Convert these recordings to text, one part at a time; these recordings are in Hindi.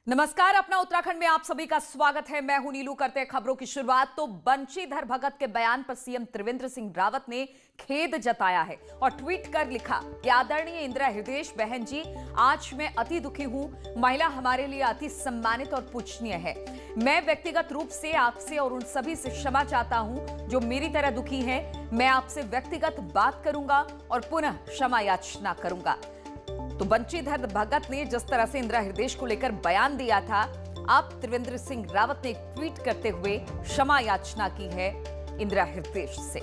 नमस्कार, अपना उत्तराखंड में आप सभी का स्वागत है। मैं हूं नीलू। करते हैं खबरों की शुरुआत। तो बंशीधर भगत के बयान पर सीएम त्रिवेंद्र सिंह रावत ने खेद जताया है और ट्वीट कर लिखा कि आदरणीय इंदिरा हृदय बहन जी, आज मैं अति दुखी हूं। महिला हमारे लिए अति सम्मानित और पूजनीय है। मैं व्यक्तिगत रूप से आपसे और उन सभी से क्षमा चाहता हूं जो मेरी तरह दुखी हैं। मैं आपसे व्यक्तिगत बात करूंगा और पुनः क्षमा याचना करूंगा। तो बंशीधर भगत ने जिस तरह से इंदिरा हृदय को लेकर बयान दिया था, अब त्रिवेंद्र सिंह रावत ने एक ट्वीट करते हुए क्षमा याचना की है इंदिरा हृदय से।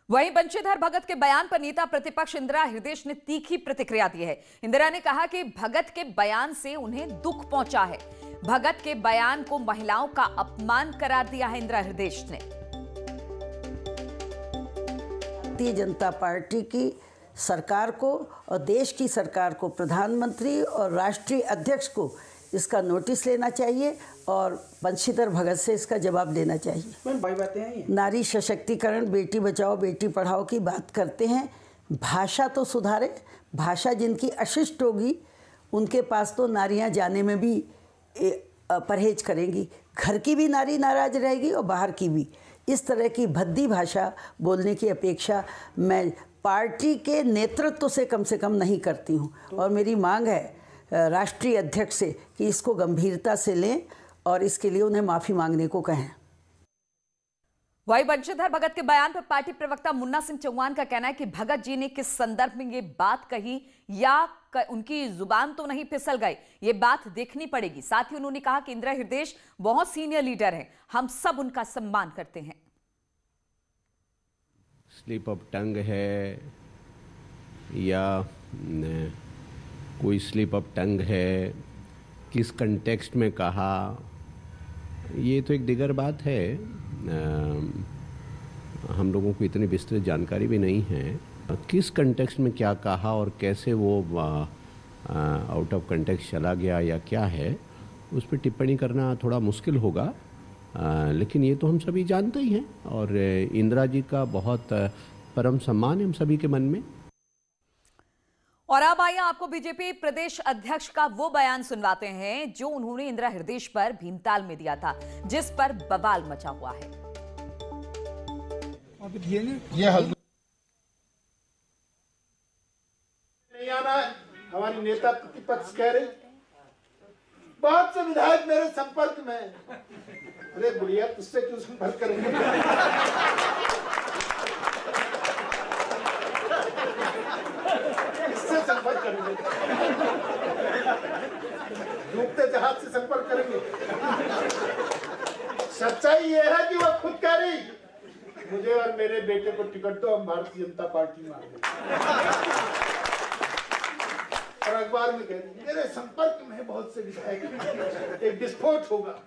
वहीं बंशीधर भगत के बयान पर नेता प्रतिपक्ष इंदिरा हृदय ने तीखी प्रतिक्रिया दी है। इंदिरा ने कहा कि भगत के बयान से उन्हें दुख पहुंचा है। भगत के बयान को महिलाओं का अपमान करार दिया है इंदिरा हृदय ने। भारतीय जनता पार्टी की सरकार को और देश की सरकार को, प्रधानमंत्री और राष्ट्रीय अध्यक्ष को इसका नोटिस लेना चाहिए और बंशीधर भगत से इसका जवाब देना चाहिए। नारी सशक्तिकरण, बेटी बचाओ बेटी पढ़ाओ की बात करते हैं। भाषा तो सुधारे। भाषा जिनकी अशिष्ट होगी उनके पास तो नारियां जाने में भी परहेज करेंगी। घर की भी नारी नाराज रहेगी और बाहर की भी। इस तरह की भद्दी भाषा बोलने की अपेक्षा मैं पार्टी के नेतृत्व से कम नहीं करती हूं। और मेरी मांग है राष्ट्रीय अध्यक्ष से कि इसको गंभीरता से लें और इसके लिए उन्हें माफ़ी मांगने को कहें। वहीं बंशीधर भगत के बयान पर पार्टी प्रवक्ता मुन्ना सिंह चौहान का कहना है कि भगत जी ने किस संदर्भ में ये बात कही या उनकी जुबान तो नहीं फिसल गई, ये बात देखनी पड़ेगी। साथ ही उन्होंने कहा कि इंदिरा हृदय बहुत सीनियर लीडर हैं, हम सब उनका सम्मान करते हैं। स्लिप ऑफ टंग है या कोई स्लिप ऑफ टंग है, किस कंटेक्स्ट में कहा, ये तो एक दिगर बात है। हम लोगों को इतनी विस्तृत जानकारी भी नहीं है किस कंटेक्स्ट में क्या कहा और कैसे वो आउट ऑफ कंटेक्स्ट चला गया या क्या है, उस पर टिप्पणी करना थोड़ा मुश्किल होगा। लेकिन ये तो हम सभी जानते ही हैं और इंदिरा जी का बहुत परम सम्मान है हम सभी के मन में। और अब आइए आपको बीजेपी प्रदेश अध्यक्ष का वो बयान सुनवाते हैं जो उन्होंने इंदिरा हृदय पर भीमताल में दिया था, जिस पर बवाल मचा हुआ है। ये नहीं आना है। हमारी नेता प्रतिपक्ष कह रही, बहुत से विधायक मेरे संपर्क में। अरे बुढ़िया, तुझसे क्यों संपर्क करेंगे? किससे संपर्क करेंगे? डूबते जहाज से संपर्क करेंगे? सच्चाई ये है कि वो खुद कह रही, मुझे और मेरे बेटे को टिकट दो, हम भारतीय जनता पार्टी में आ गए। और अखबार में कह रही, मेरे संपर्क में बहुत से विधायक, एक विस्फोट होगा।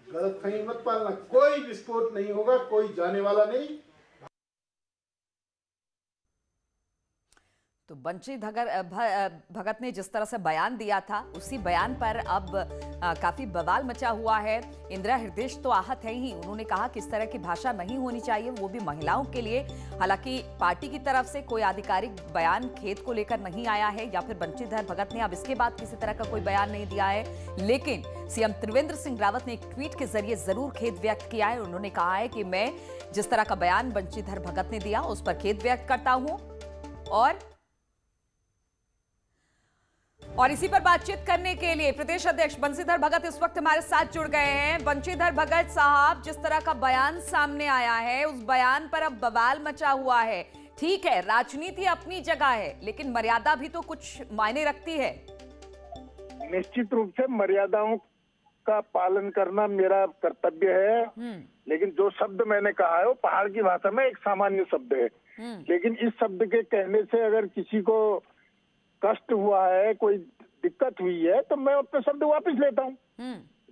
गलतफहमी मत पालना, कोई विस्फोट नहीं होगा, कोई जाने वाला नहीं। तो बंशीधर भगत ने जिस तरह से बयान दिया था, उसी बयान पर अब काफी बवाल मचा हुआ है। इंदिरा हृदय तो आहत है ही। उन्होंने कहा कि इस तरह की भाषा नहीं होनी चाहिए, वो भी महिलाओं के लिए। हालांकि पार्टी की तरफ से कोई आधिकारिक बयान खेद को लेकर नहीं आया है या फिर बंशीधर भगत ने अब इसके बाद किसी तरह का कोई बयान नहीं दिया है। लेकिन सीएम त्रिवेंद्र सिंह रावत ने एक ट्वीट के जरिए जरूर खेद व्यक्त किया है। उन्होंने कहा है कि मैं जिस तरह का बयान बंशीधर भगत ने दिया उस पर खेद व्यक्त करता हूं। और इसी पर बातचीत करने के लिए प्रदेश अध्यक्ष बंशीधर भगत इस वक्त हमारे साथ जुड़ गए हैं। बंशीधर भगत साहब, जिस तरह का बयान सामने आया है, उस बयान पर अब बवाल मचा हुआ है। ठीक है, राजनीति अपनी जगह है, लेकिन मर्यादा भी तो कुछ मायने रखती है। निश्चित रूप से मर्यादाओं का पालन करना मेरा कर्तव्य है। लेकिन जो शब्द मैंने कहा है वो पहाड़ की भाषा में एक सामान्य शब्द है। लेकिन इस शब्द के कहने से अगर किसी को कष्ट हुआ है, कोई दिक्कत हुई है, तो मैं अपने शब्द वापस लेता हूँ।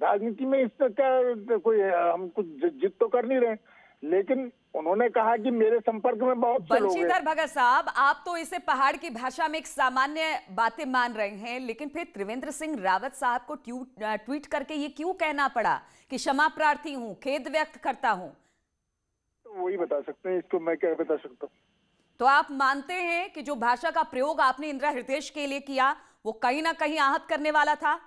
राजनीति में इससे क्या कोई हम कुछ जिद तो कर नहीं रहे। लेकिन उन्होंने कहा कि मेरे संपर्क में बहुत से लोग हैं। बंशीधर भगत साहब, आप तो इसे पहाड़ की भाषा में एक सामान्य बातें मान रहे हैं, लेकिन फिर त्रिवेंद्र सिंह रावत साहब को ट्वीट करके ये क्यों कहना पड़ा कि क्षमा प्रार्थी हूँ, खेद व्यक्त करता हूँ? तो वही बता सकते हैं, इसको मैं क्या बता सकता हूँ। तो आप मानते हैं कि जो भाषा का प्रयोग आपने इंदिरा हृदय के लिए किया वो कहीं ना कहीं आहत करने वाला था?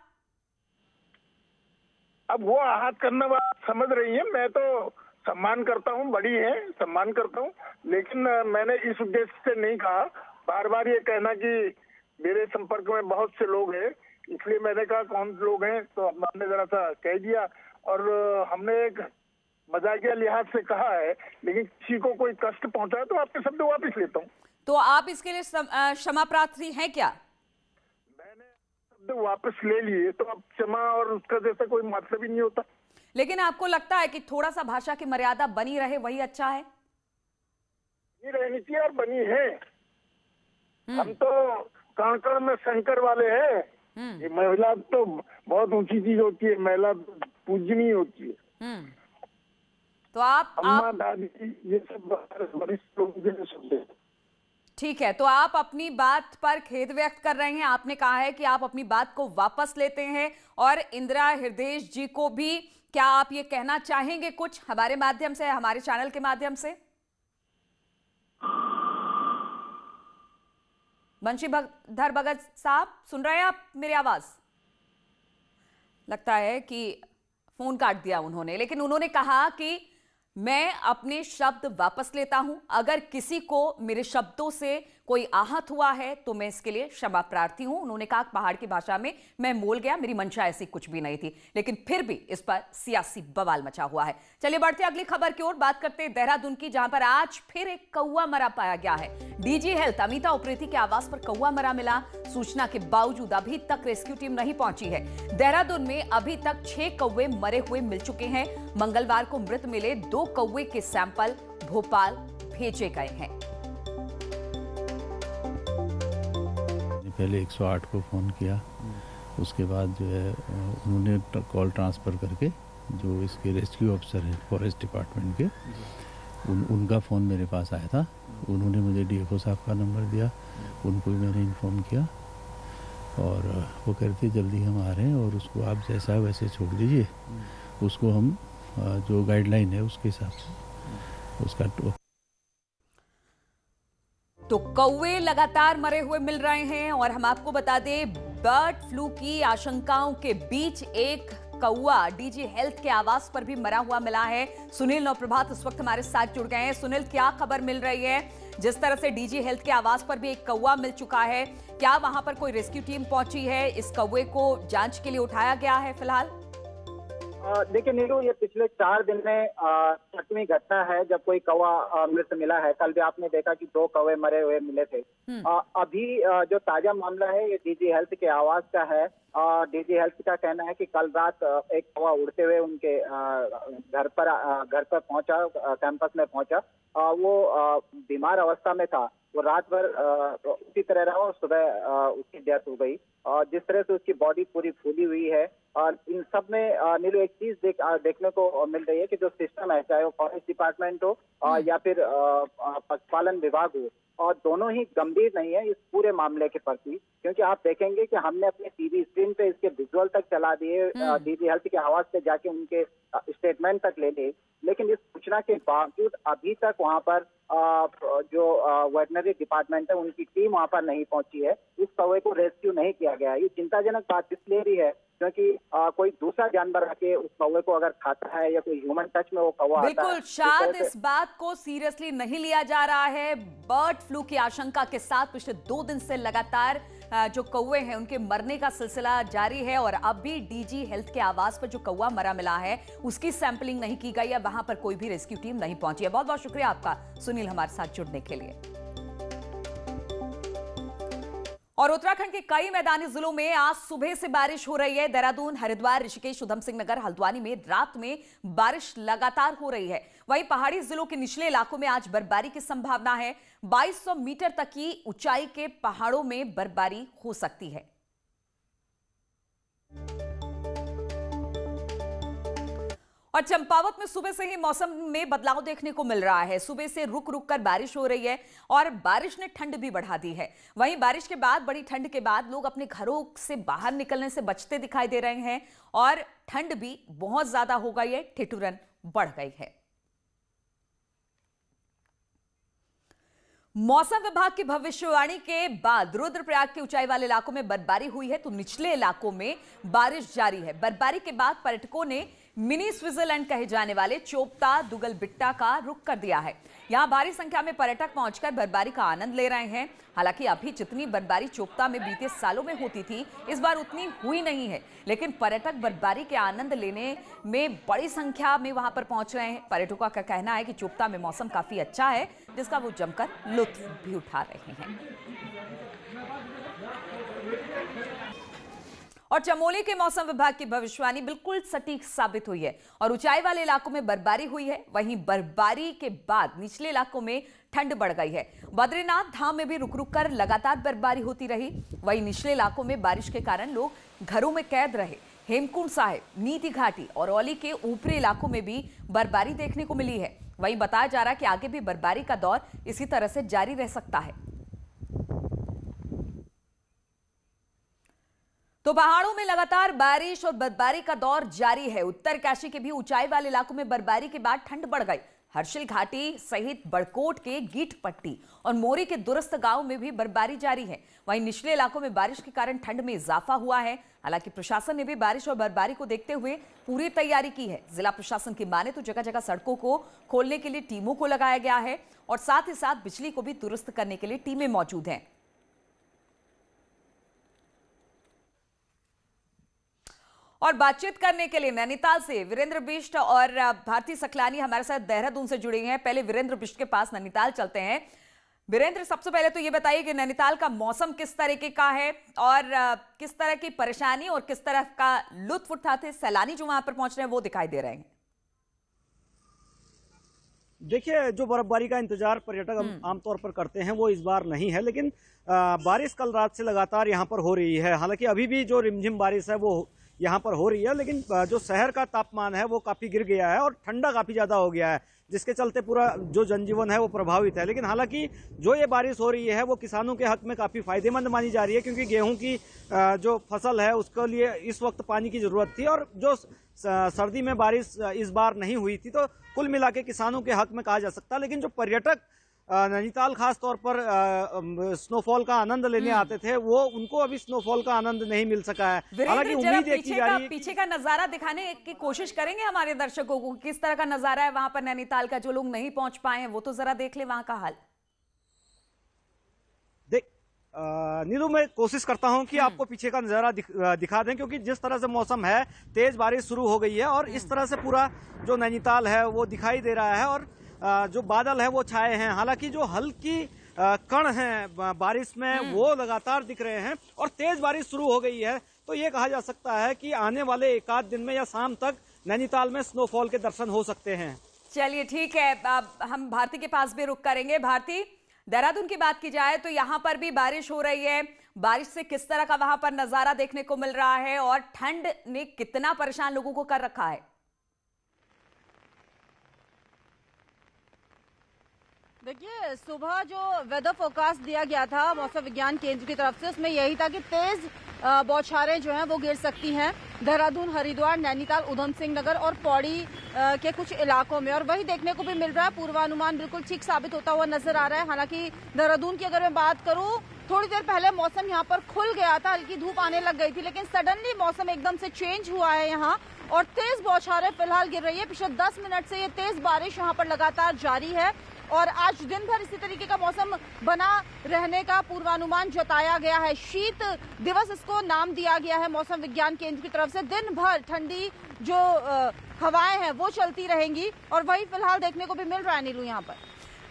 अब वो आहत करने वाला समझ रही है, मैं तो सम्मान करता हूँ, बड़ी है, सम्मान करता हूँ, लेकिन मैंने इस उद्देश्य से नहीं कहा। बार बार ये कहना कि मेरे संपर्क में बहुत से लोग हैं, इसलिए मैंने कहा कौन लोग हैं, तो हमने जरा सा कह दिया। और हमने एक मजाकिया लिहाज से कहा है, लेकिन किसी को कोई कष्ट पहुंचा तो आपके शब्द वापिस लेता हूँ। तो आप इसके लिए क्षमा प्रार्थी हैं क्या? मैंने शब्द वापस ले लिए तो अब क्षमा और उसका जैसा कोई मतलब ही नहीं होता। लेकिन आपको लगता है कि थोड़ा सा भाषा की मर्यादा बनी रहे वही अच्छा है? ये रहनी चाहिए और बनी है। हम तो कण कण में शंकर वाले हैं। ये महिला तो बहुत ऊंची चीज होती है, महिला पूजनीय होती है। तो आप अम्मा दादी ये सब वरिष्ठ लोगों के शब्द है। ठीक है, तो आप अपनी बात पर खेद व्यक्त कर रहे हैं। आपने कहा है कि आप अपनी बात को वापस लेते हैं और इंदिरा हृदय जी को भी क्या आप ये कहना चाहेंगे कुछ हमारे माध्यम से, हमारे चैनल के माध्यम से? बंशीधर भगत साहब सुन रहे हैं आप मेरी आवाज? लगता है कि फोन काट दिया उन्होंने, लेकिन उन्होंने कहा कि मैं अपने शब्द वापस लेता हूं। अगर किसी को मेरे शब्दों से कोई आहत हुआ है तो मैं इसके लिए क्षमा प्रार्थी हूं। उन्होंने कहा पहाड़ की भाषा में मैं बोल गया, मेरी मंशा ऐसी कुछ भी नहीं थी, लेकिन फिर भी इस पर सियासी बवाल मचा हुआ है। चलिए बढ़ते अगली खबर की ओर, बात करते हैं देहरादून की, जहां पर आज फिर एक कौवा मरा पाया गया है। डीजी हेल्थ अमिता उप्रेती के आवास पर कौवा मरा मिला। सूचना के बावजूद अभी तक रेस्क्यू टीम नहीं पहुंची है। देहरादून में अभी तक 6 कौवे मरे हुए मिल चुके हैं। मंगलवार को मृत मिले 2 कौवे के सैंपल भोपाल भेजे गए हैं। पहले 108 को फ़ोन किया, उसके बाद जो है उन्होंने कॉल ट्रांसफ़र करके जो इसके रेस्क्यू अफसर हैं फॉरेस्ट डिपार्टमेंट के, उनका फ़ोन मेरे पास आया था। उन्होंने मुझे डीएफओ साहब का नंबर दिया, उनको भी मैंने इन्फॉर्म किया और वो कहते जल्दी हम आ रहे हैं और उसको आप जैसा है वैसे छोड़ दीजिए, उसको हम जो गाइडलाइन है उसके हिसाब से उसका। तो कौवे लगातार मरे हुए मिल रहे हैं और हम आपको बता दें बर्ड फ्लू की आशंकाओं के बीच एक कौवा डीजी हेल्थ के आवास पर भी मरा हुआ मिला है। सुनील नवप्रभात इस वक्त हमारे साथ जुड़ गए हैं। सुनील, क्या खबर मिल रही है? जिस तरह से डीजी हेल्थ के आवास पर भी एक कौवा मिल चुका है, क्या वहां पर कोई रेस्क्यू टीम पहुंची है? इस कौवे को जांच के लिए उठाया गया है फिलहाल? देखिए नीलू, ये पिछले 4 दिन में 6वीं घटना है जब कोई कौवा मृत मिला है। कल भी आपने देखा कि 2 कौवे मरे हुए मिले थे। अभी जो ताजा मामला है ये डीजी हेल्थ के आवास का है। डीजी हेल्थ का कहना है कि कल रात एक कौवा उड़ते हुए उनके घर पर पहुंचा, कैंपस में पहुंचा। वो बीमार अवस्था में था, वो रात भर उसी तरह रहा और सुबह उसकी डेथ हो गई। जिस तरह से उसकी बॉडी पूरी फूली हुई है और इन सब में नीलू एक चीज देखने को मिल रही है कि जो सिस्टम है, चाहे वो फॉरेस्ट डिपार्टमेंट हो या फिर पशुपालन विभाग हो, और दोनों ही गंभीर नहीं है इस पूरे मामले के प्रति। क्योंकि आप देखेंगे कि हमने अपने टीवी स्क्रीन पे इसके विजुअल तक चला दिए, डीजी हेल्थ के आवाज पे जाके उनके स्टेटमेंट तक ले लिए, लेकिन इस सूचना के बावजूद अभी तक वहां पर जो वेटनरी डिपार्टमेंट है उनकी टीम वहां पर नहीं पहुंची है। इस कौवे को रेस्क्यू नहीं किया गया है। ये चिंताजनक बात इसलिए भी है क्योंकि कोई दूसरा जानवर आके उस कौवे को अगर खाता है या कोई ह्यूमन टच में वो कौवा आता है, बिल्कुल शायद इस बात को सीरियसली नहीं लिया जा रहा है। बर्ड फ्लू की आशंका के साथ पिछले 2 दिन से लगातार जो कौवे हैं उनके मरने का सिलसिला जारी है और अब भी डीजी हेल्थ के आवास पर जो कौवा मरा मिला है उसकी सैंपलिंग नहीं की गई है, वहां पर कोई भी रेस्क्यू टीम नहीं पहुंची है। बहुत बहुत शुक्रिया आपका सुनील हमारे साथ जुड़ने के लिए। और उत्तराखंड के कई मैदानी जिलों में आज सुबह से बारिश हो रही है। देहरादून, हरिद्वार, ऋषिकेश, उधम सिंह नगर, हल्द्वानी में रात में बारिश लगातार हो रही है। वहीं पहाड़ी जिलों के निचले इलाकों में आज बर्फबारी की संभावना है। 2200 मीटर तक की ऊंचाई के पहाड़ों में बर्फबारी हो सकती है। और चंपावत में सुबह से ही मौसम में बदलाव देखने को मिल रहा है। सुबह से रुक रुक कर बारिश हो रही है और बारिश ने ठंड भी बढ़ा दी है। वहीं बारिश के बाद, बड़ी ठंड के बाद लोग अपने घरों से बाहर निकलने से बचते दिखाई दे रहे हैं और ठंड भी बहुत ज्यादा हो गई है, ठिठुरन बढ़ गई है। मौसम विभाग की भविष्यवाणी के बाद रुद्रप्रयाग के ऊंचाई वाले इलाकों में बर्फबारी हुई है तो निचले इलाकों में बारिश जारी है। बर्फबारी के बाद पर्यटकों ने मिनी स्विट्जरलैंड कहे जाने वाले चोपता दुगल बिट्टा का रुख कर दिया है। यहां भारी संख्या में पर्यटक पहुंचकर बर्फबारी का आनंद ले रहे हैं। हालांकि अभी जितनी बर्फबारी चोपता में बीते सालों में होती थी इस बार उतनी हुई नहीं है, लेकिन पर्यटक बर्फबारी के आनंद लेने में बड़ी संख्या में वहां पर पहुंच रहे हैं। पर्यटकों का कहना है कि चोपता में मौसम काफी अच्छा है जिसका वो जमकर लुत्फ भी उठा रहे हैं। और चमोली के मौसम विभाग की भविष्यवाणी बिल्कुल सटीक साबित हुई है और ऊंचाई वाले इलाकों में बर्फबारी हुई है। वहीं बर्फबारी के बाद निचले इलाकों में ठंड बढ़ गई है। बद्रीनाथ धाम में भी रुक रुक कर लगातार बर्फबारी होती रही। वहीं निचले इलाकों में बारिश के कारण लोग घरों में कैद रहे। हेमकुंड साहिब, नीति घाटी और औली के ऊपरी इलाकों में भी बर्फबारी देखने को मिली है। वहीं बताया जा रहा है कि आगे भी बर्फबारी का दौर इसी तरह से जारी रह सकता है। तो पहाड़ों में लगातार बारिश और बर्फबारी का दौर जारी है। उत्तरकाशी के भी ऊंचाई वाले इलाकों में बर्फबारी के बाद ठंड बढ़ गई। हर्षिल घाटी सहित बड़कोट के गीठ पट्टी और मोरी के दूरस्थ गांव में भी बर्फबारी जारी है। वहीं निचले इलाकों में बारिश के कारण ठंड में इजाफा हुआ है। हालांकि प्रशासन ने भी बारिश और बर्फबारी को देखते हुए पूरी तैयारी की है। जिला प्रशासन की माने तो जगह जगह सड़कों को खोलने के लिए टीमों को लगाया गया है और साथ ही साथ बिजली को भी दुरुस्त करने के लिए टीमें मौजूद हैं। और बातचीत करने के लिए नैनीताल से वीरेंद्र बिष्ट और भारती सकलानी हमारे साथ देहरादून से जुड़े हैं। पहले वीरेंद्र बिष्ट के पास नैनीताल चलते हैं। वीरेंद्र, सबसे पहले तो ये बताइए कि नैनीताल का मौसम किस तरीके का है और किस तरह की परेशानी और किस तरह का लुत्फ उठाते सैलानी जो वहां पर पहुंच रहे हैं वो दिखाई दे रहे हैं। देखिए, जो बर्फबारी का इंतजार पर्यटक आमतौर पर करते हैं वो इस बार नहीं है, लेकिन बारिश कल रात से लगातार यहाँ पर हो रही है। हालांकि अभी भी जो रिमझिम बारिश है वो यहाँ पर हो रही है, लेकिन जो शहर का तापमान है वो काफी गिर गया है और ठंडा काफी ज्यादा हो गया है, जिसके चलते पूरा जो जनजीवन है वो प्रभावित है। लेकिन हालांकि जो ये बारिश हो रही है वो किसानों के हक में काफी फायदेमंद मानी जा रही है, क्योंकि गेहूं की जो फसल है उसके लिए इस वक्त पानी की जरूरत थी और जो सर्दी में बारिश इस बार नहीं हुई थी, तो कुल मिला के किसानों के हक में कहा जा सकता है। लेकिन जो पर्यटक नैनीताल खास तौर पर स्नोफॉल का आनंद लेने आते थे वो उनको अभी स्नोफॉल का आनंद नहीं मिल सका है। हालांकि उम्मीद है की जा रही है पीछे का नजारा दिखाने की कोशिश करेंगे हमारे दर्शकों को, किस तरह का नजारा है वहां पर नैनीताल का। जो लोग नहीं पहुंच पाए हैं वो तो जरा देख ले वहां का हाल। देख नीलू, मैं कोशिश करता हूं कि आपको पीछे का नजारा दिखा दें, क्योंकि जिस तरह से मौसम है, तेज बारिश शुरू हो गई है और इस तरह से पूरा जो नैनीताल है वो दिखाई दे रहा है और जो बादल है वो छाए हैं। हालांकि जो हल्की कण हैं बारिश में वो लगातार दिख रहे हैं और तेज बारिश शुरू हो गई है, तो ये कहा जा सकता है कि आने वाले एक आध दिन में या शाम तक नैनीताल में स्नोफॉल के दर्शन हो सकते हैं। चलिए ठीक है, अब हम भारती के पास भी रुक करेंगे। भारती, देहरादून की बात की जाए तो यहाँ पर भी बारिश हो रही है। बारिश से किस तरह का वहां पर नजारा देखने को मिल रहा है और ठंड ने कितना परेशान लोगों को कर रखा है? देखिए, सुबह जो वेदर फोरकास्ट दिया गया था मौसम विज्ञान केंद्र की तरफ से, उसमें यही था कि तेज बौछारें जो हैं वो गिर सकती हैं देहरादून, हरिद्वार, नैनीताल, उधम सिंह नगर और पौड़ी के कुछ इलाकों में। और वही देखने को भी मिल रहा है। पूर्वानुमान बिल्कुल ठीक साबित होता हुआ नजर आ रहा है। हालांकि देहरादून की अगर मैं बात करूं, थोड़ी देर पहले मौसम यहाँ पर खुल गया था, हल्की धूप आने लग गई थी, लेकिन सडनली मौसम एकदम से चेंज हुआ है यहाँ और तेज बौछारें फिलहाल गिर रही है। पिछले 10 मिनट से ये तेज बारिश यहाँ पर लगातार जारी है और आज दिन भर इसी तरीके का मौसम बना रहने का पूर्वानुमान जताया गया है। शीत दिवस इसको नाम दिया गया है मौसम विज्ञान केंद्र की तरफ से। दिन भर ठंडी जो हवाएं हैं वो चलती रहेंगी और वही फिलहाल देखने को भी मिल रहा है नीलू यहाँ पर।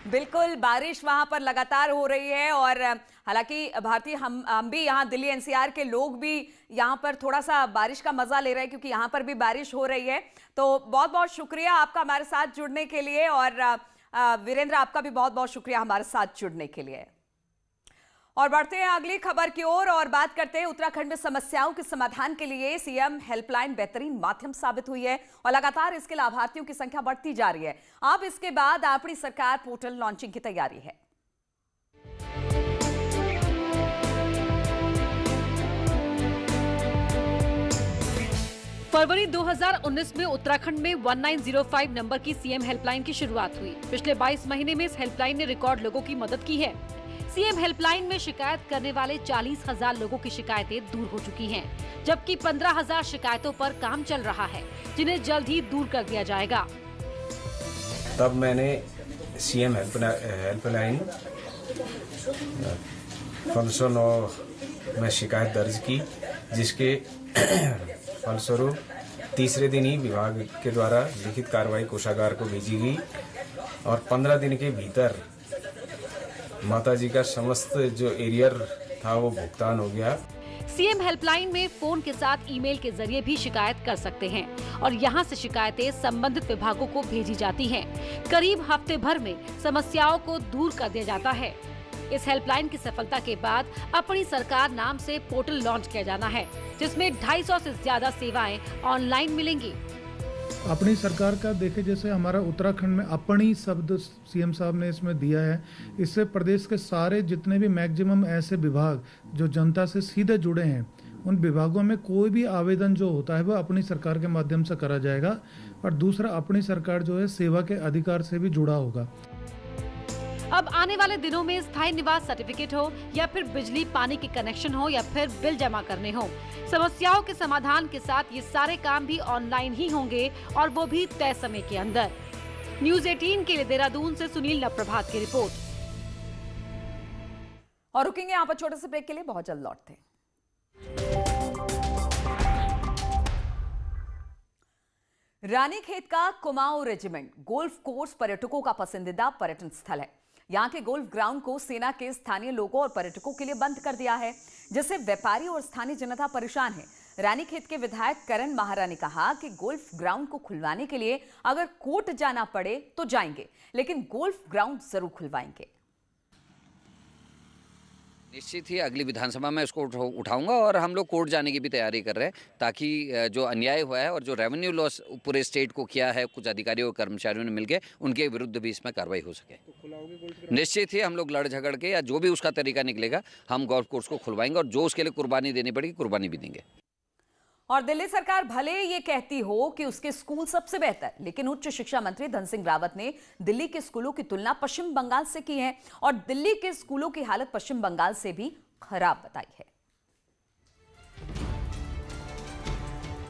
बिल्कुल, बारिश वहां पर लगातार हो रही है और हालांकि भारतीय हम भी यहाँ दिल्ली एनसीआर के लोग भी यहाँ पर थोड़ा सा बारिश का मजा ले रहे हैं, क्योंकि यहाँ पर भी बारिश हो रही है। तो बहुत बहुत शुक्रिया आपका हमारे साथ जुड़ने के लिए और वीरेंद्र, आपका भी बहुत बहुत शुक्रिया हमारे साथ जुड़ने के लिए। और बढ़ते हैं अगली खबर की ओर और बात करते हैं उत्तराखंड में समस्याओं के समाधान के लिए सीएम हेल्पलाइन बेहतरीन माध्यम साबित हुई है और लगातार इसके लाभार्थियों की संख्या बढ़ती जा रही है। अब इसके बाद अपनी सरकार पोर्टल लॉन्चिंग की तैयारी है। फरवरी 2019 में उत्तराखंड में 1905 नंबर की सीएम हेल्पलाइन की शुरुआत हुई। पिछले 22 महीने में इस हेल्पलाइन ने रिकॉर्ड लोगों की मदद की है। सीएम हेल्पलाइन में शिकायत करने वाले 40,000 लोगों की शिकायतें दूर हो चुकी हैं, जबकि 15,000 शिकायतों पर काम चल रहा है, जिन्हें जल्द ही दूर कर दिया जाएगा। तब मैंने सीएम हेल्पलाइन फलस्वरूप में शिकायत दर्ज की, जिसके फलस्वरूप तीसरे दिन ही विभाग के द्वारा लिखित कार्रवाई कोषागार को भेजी गई और 15 दिन के भीतर माताजी का समस्त जो एरियर था वो भुगतान हो गया। सीएम हेल्पलाइन में फोन के साथ ईमेल के जरिए भी शिकायत कर सकते हैं और यहां से शिकायतें संबंधित विभागों को भेजी जाती हैं। करीब हफ्ते भर में समस्याओं को दूर कर दिया जाता है। इस हेल्पलाइन की सफलता के बाद अपनी सरकार नाम से पोर्टल लॉन्च किया जाना है, जिसमें 250 से ज्यादा सेवाएं ऑनलाइन मिलेंगी। अपनी सरकार का देखे, जैसे हमारा उत्तराखंड में अपनी शब्द सीएम साहब ने इसमें दिया है, इससे प्रदेश के सारे जितने भी मैक्सिमम ऐसे विभाग जो जनता से सीधे जुड़े हैं, उन विभागों में कोई भी आवेदन जो होता है वो अपनी सरकार के माध्यम से करा जाएगा। और दूसरा, अपनी सरकार जो है सेवा के अधिकार से भी जुड़ा होगा। अब आने वाले दिनों में स्थायी निवास सर्टिफिकेट हो या फिर बिजली पानी के कनेक्शन हो या फिर बिल जमा करने हो, समस्याओं के समाधान के साथ ये सारे काम भी ऑनलाइन ही होंगे और वो भी तय समय के अंदर। न्यूज़ 18 के लिए देहरादून से सुनील नवप्रभात की रिपोर्ट। और रुकेंगे यहाँ पर छोटे से ब्रेक के लिए, बहुत जल्द लौटते हैं। रानीखेत का कुमाऊं रेजिमेंट गोल्फ कोर्स पर्यटकों का पसंदीदा पर्यटन स्थल है। यहाँ के गोल्फ ग्राउंड को सेना के स्थानीय लोगों और पर्यटकों के लिए बंद कर दिया है, जिससे व्यापारी और स्थानीय जनता परेशान है। रानीखेत के विधायक करण माहरा ने कहा कि गोल्फ ग्राउंड को खुलवाने के लिए अगर कोर्ट जाना पड़े तो जाएंगे, लेकिन गोल्फ ग्राउंड जरूर खुलवाएंगे। निश्चित ही अगली विधानसभा में इसको उठाऊंगा और हम लोग कोर्ट जाने की भी तैयारी कर रहे हैं, ताकि जो अन्याय हुआ है और जो रेवेन्यू लॉस पूरे स्टेट को किया है कुछ अधिकारियों और कर्मचारियों ने मिलकर, उनके विरुद्ध भी इसमें कार्रवाई हो सके। निश्चित ही हम लोग लड़ झगड़ के या जो भी उसका तरीका निकलेगा, हम गोल्फ कोर्स को खुलवाएंगे और जो उसके लिए कुर्बानी देनी पड़ेगी कुर्बानी भी देंगे। और दिल्ली सरकार भले ये कहती हो कि उसके स्कूल सबसे बेहतर, लेकिन उच्च शिक्षा मंत्री धन सिंह रावत ने दिल्ली के स्कूलों की तुलना पश्चिम बंगाल से की है और दिल्ली के स्कूलों की हालत पश्चिम बंगाल से भी खराब बताई है।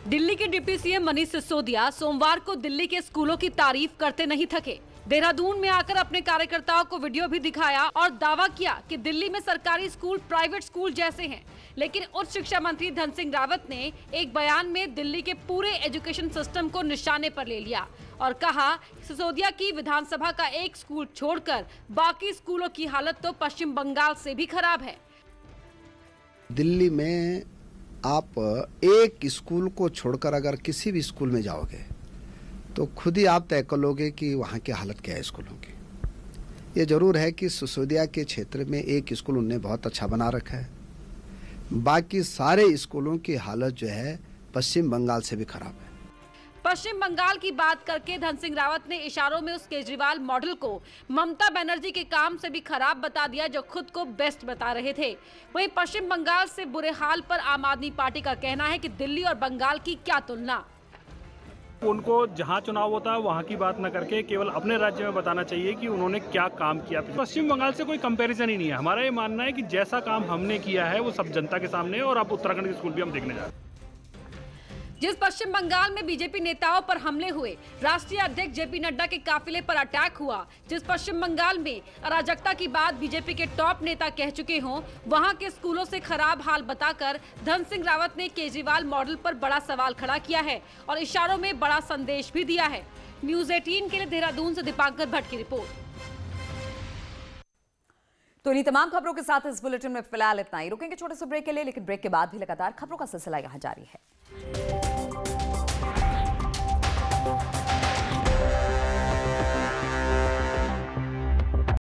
दिल्ली के डिप्टी सीएम मनीष सिसोदिया सोमवार को दिल्ली के स्कूलों की तारीफ करते नहीं थके। देहरादून में आकर अपने कार्यकर्ताओं को वीडियो भी दिखाया और दावा किया कि दिल्ली में सरकारी स्कूल प्राइवेट स्कूल जैसे हैं। लेकिन उच्च शिक्षा मंत्री धन सिंह रावत ने एक बयान में दिल्ली के पूरे एजुकेशन सिस्टम को निशाने पर ले लिया और कहा, सिसोदिया की विधानसभा का एक स्कूल छोड़कर बाकी स्कूलों की हालत तो पश्चिम बंगाल से भी खराब है। दिल्ली में आप एक स्कूल को छोड़कर अगर किसी भी स्कूल में जाओगे तो खुद ही आप तय कर लोगे कि वहाँ की हालत क्या है स्कूलों की। ये जरूर है कि सिसोदिया के क्षेत्र में एक स्कूल उन्होंने बहुत अच्छा बना रखा है, बाकी सारे स्कूलों की हालत जो है पश्चिम बंगाल से भी खराब है। पश्चिम बंगाल की बात करके धन सिंह रावत ने इशारों में उस केजरीवाल मॉडल को ममता बनर्जी के काम से भी खराब बता दिया, जो खुद को बेस्ट बता रहे थे। वहीं पश्चिम बंगाल से बुरे हाल पर आम आदमी पार्टी का कहना है कि दिल्ली और बंगाल की क्या तुलना। उनको जहां चुनाव होता है वहां की बात न करके केवल अपने राज्य में बताना चाहिए कि उन्होंने क्या काम किया। पश्चिम बंगाल से कोई कंपैरिजन ही नहीं है। हमारा ये मानना है कि जैसा काम हमने किया है वो सब जनता के सामने है और अब उत्तराखंड के स्कूल भी हम देखने जा रहे हैं। जिस पश्चिम बंगाल में बीजेपी नेताओं पर हमले हुए, राष्ट्रीय अध्यक्ष जेपी नड्डा के काफिले पर अटैक हुआ, जिस पश्चिम बंगाल में अराजकता की बात बीजेपी के टॉप नेता कह चुके हों, वहां के स्कूलों से खराब हाल बताकर धन सिंह रावत ने केजरीवाल मॉडल पर बड़ा सवाल खड़ा किया है और इशारों में बड़ा संदेश भी दिया है। न्यूज़ 18 के लिए देहरादून से दीपांकर भट्ट की रिपोर्ट। तो इन्हीं तमाम खबरों के साथ इस बुलेटिन में फिलहाल इतना ही। रुकेंगे छोटे से ब्रेक के लिए, लेकिन ब्रेक के बाद भी लगातार खबरों का सिलसिला यहाँ जारी है।